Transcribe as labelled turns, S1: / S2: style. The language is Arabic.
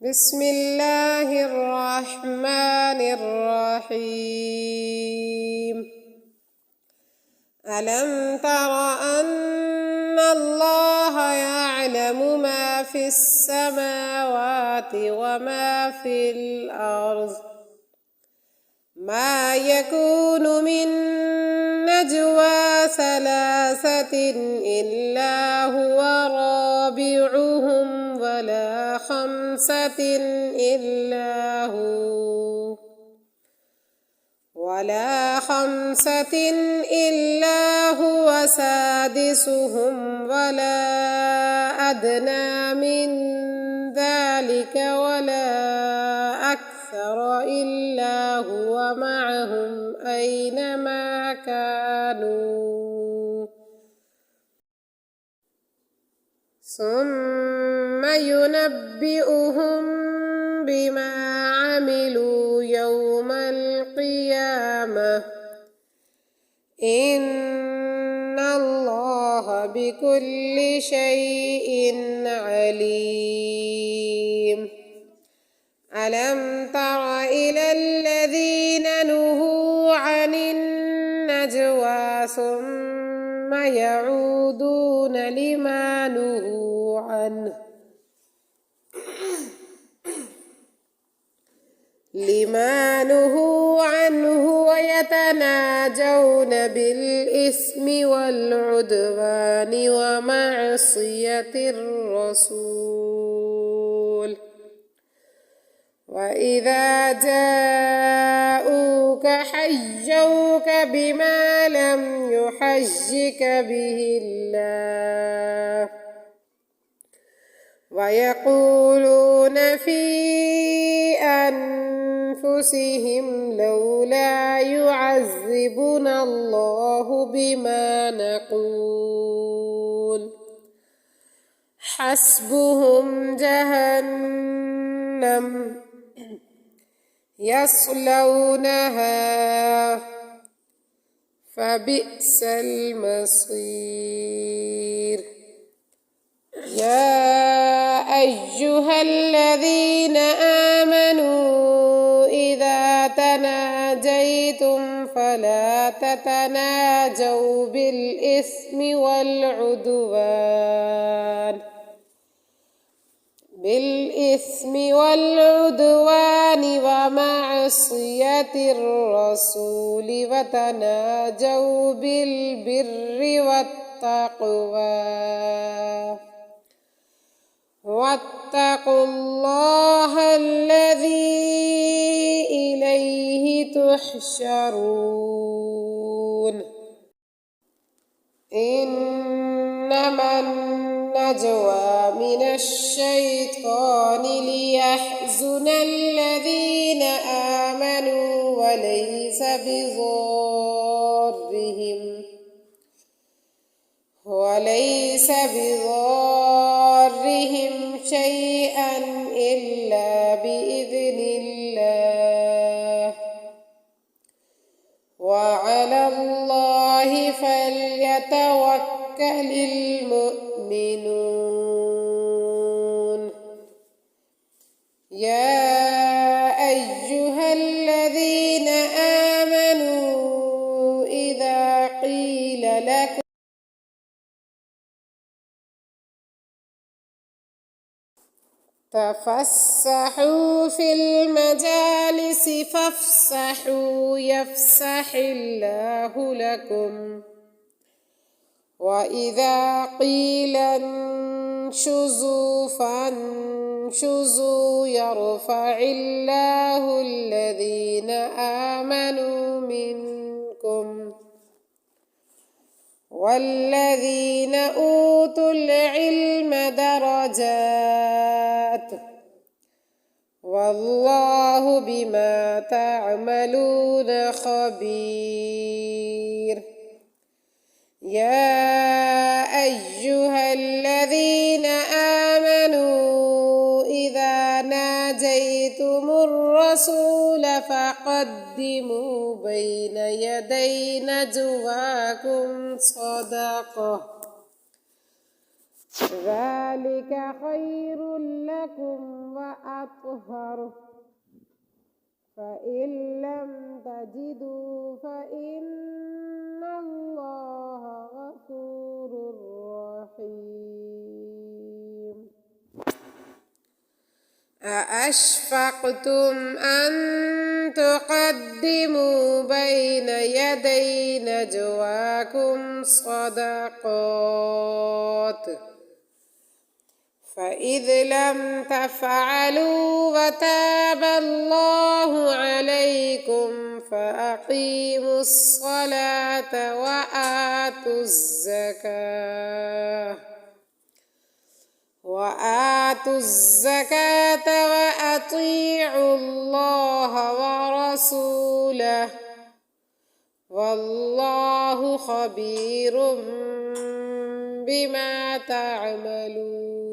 S1: بسم الله الرحمن الرحيم. ألم تر أن الله يعلم ما في السماوات وما في الأرض؟ ما يكون من نجوى ثلاثة إلا هو رابعهم ولا خمسة إلا هو سادسهم ولا أدنى من ذلك ولا أكثر إلا هو معهم أينما كانوا ثم ينبئهم بما عملوا يوم القيامة إن الله بكل شيء عليم. ألم تر إلى الذين نهوا عن النجوى ثم يعودون لما نهوا عنه ويتناجون بالإثم والعدوان ومعصية الرسول وإذا جاءوك حيوك بما لم يحيك به الله ويقولون في أنفسهم لولا يعذبنا الله بما نقول حسبهم جهنم يصلونها فبئس المصير. يا أيها الذين آمنوا إذا تناجيتم فلا تتناجوا بالإثم والعدوان ومعصية الرسول وتناجوا بالبر والتقوى واتقوا الله الذي إليه تحشرون. إنما النجوى من الشيطان ليحزن الذين آمنوا وليس بضارهم شيئا إلا بإذن الله وعلى الله فليتوكل المؤمنون. يا أيها الذين آمنوا إذا قيل لكم تفسحوا في المجالس فافسحوا يفسح الله لكم وإذا قيل انشزوا فانشزوا يرفع الله الذين آمنوا منكم والذين أوتوا العلم درجات والله بما تعملون خبير. يا أيها الذين آمنوا إذا ناجيتم الرسول فقدموا بين يدي نجواكم صدقة ذلك خير لكم أطهر فإن لم تجدوا فإن الله غفور رحيم أأشفقتم أن تقدموا بين يدي نجواكم صدقات فإذ لم تفعلوا وتاب الله عليكم فأقيموا الصلاة وآتوا الزكاة وأطيعوا الله ورسوله والله خبير بما تعملون